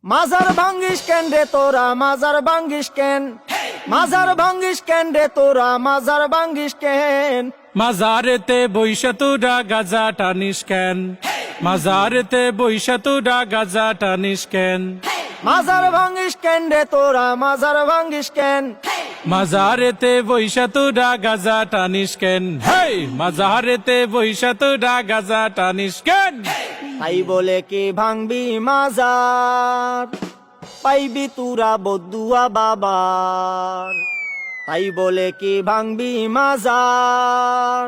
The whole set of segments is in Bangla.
মাজার ভাঙ্গিস কেন রে তোরা মাজার ভাঙ্গিস কেন মাজার ভাঙ্গিস কেন রে তোরা মাজার ভাঙ্গিস কেন মাজারেতে বইসা তোরা গাজা টানিস কেন মাজারেতে বইসা তোরা গাজা টানিস কেন মাজার ভাঙ্গিস কেন রে তোরা মাজার ভাঙ্গিস কেন মাজারেতে বইসা তোরা গাজা টানিস কেন হেই মাজারেতে বইসা তোরা গাজা টানিস কেন তাই বলে কি ভাঙবি মাজার পাইবি তুরা বদুয়া বাবার তাই বলে কি ভাঙবি মাজার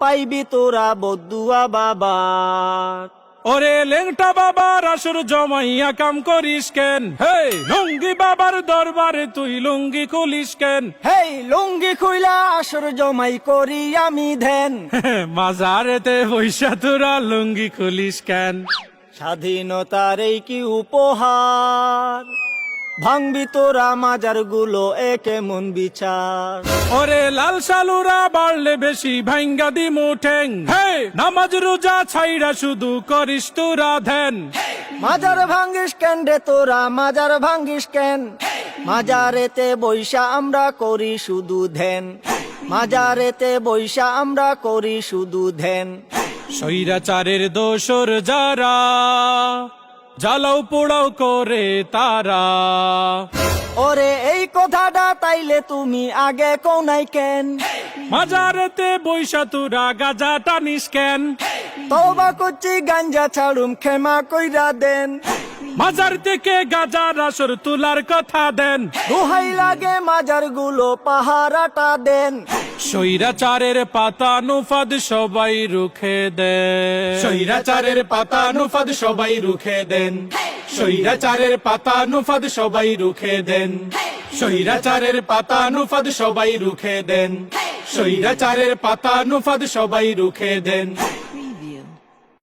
পাইবি তোরা বদুয়া বাবার ওরে লেংটা বাবার আসর জমাইয়া কাম করিস কেন হেই লুঙ্গি বাবার দরবারে তুই লুঙ্গি খুলিস কেন হেই লুঙ্গি খুইলা আসর জমাই করি আমি ধ্যান মাজারেতে বইসা তোরা লুঙ্গি খুলিস কেন স্বাধীনতার এই কি উপহার ভাঙবি তোরা মাজার গুলো একে মন বিচার ওরে লাল সালুরা বাড়লে বেশি ভাঙ্গা দি মুঠেং হে নামাজ রোজা ছাইরা শুধু করিস তোরা ধ্যান মাজার ভাঙ্গিস কেন রে তোরা মাজার ভাঙ্গিস কেন মাজারেতে বৈশা আমরা করি শুধু ধ্যান মাজারেতে বৈশা আমরা করি শুধু ধ্যান স্বৈরাচারের দোসর যারা জ্বালাও পোড়াও করে তারা ওরে এই কথাটা তাইলে তুমি আগে কোনাই কেন মাজারেতে বৈশা তোরা গাজা টানিস কেন তওবা করছি গাঞ্জা ছাড়ুম ক্ষমা কইরা দেন মাজার থেকে গাজার আসর তুলার কথা দেন দোহাই লাগে মাজার গুলো পাহারাটা দেন স্বৈরাচারের পাতা নুফাদ সবাই রুখে দেন স্বৈরাচারের পাতা নুফাদ সবাই রুখে দেন স্বৈরাচারের পাতা নুফাদ সবাই রুখে দেন স্বৈরাচারের পাতা নুফাদ সবাই রুখে দেন স্বৈরাচারের পাতা নুফাদ সবাই রুখে দেন